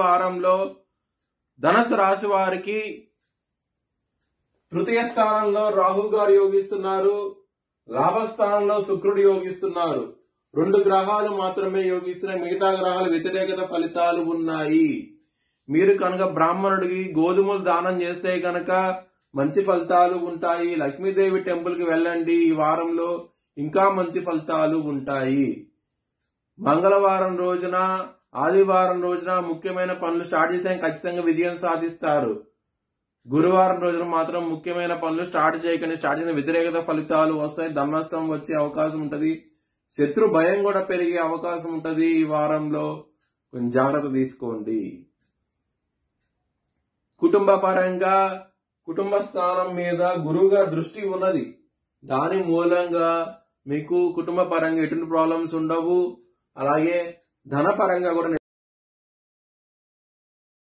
వారంలో ధనుసు రాశి వారికి తృతీయ స్థానంలో రాహు గారు యోగిస్తున్నారు, లాభస్థానంలో శుక్రుడు యోగిస్తున్నారు. 2 గ్రహాలు మాత్రమే యోగిస్తున్నాయి, మిగతా గ్రహాలు వ్యతిరేకత ఫలితాలు ఉన్నాయి. మీరు కనుక బ్రాహ్మణుడికి గోధుమలు దానం చేస్తే కనుక మంచి ఫలితాలు ఉంటాయి. లక్ష్మీదేవి టెంపుల్ కి వెళ్ళండి, ఈ వారంలో ఇంకా మంచి ఫలితాలు ఉంటాయి. మంగళవారం రోజున, ఆదివారం రోజున ముఖ్యమైన పనులు స్టార్ట్ చేస్తే ఖచ్చితంగా విజయం సాధిస్తారు. గురువారం రోజున మాత్రం ముఖ్యమైన పనులు స్టార్ట్ చేయకండి, స్టార్ట్ చేసిన వ్యతిరేకత ఫలితాలు వస్తాయి, ధననష్టం వచ్చే అవకాశం ఉంటది, శత్రు భయం కూడా పెరిగే అవకాశం ఉంటది. ఈ వారంలో కొంచెం జాగ్రత్త తీసుకోండి. కుటుంబ పరంగా కుటుంబ స్థానం మీద గురువుగా దృష్టి ఉన్నది, దాని మూలంగా మీకు కుటుంబ పరంగా ఎటువంటి ప్రాబ్లమ్స్ ఉండవు. అలాగే ధన పరంగా కూడా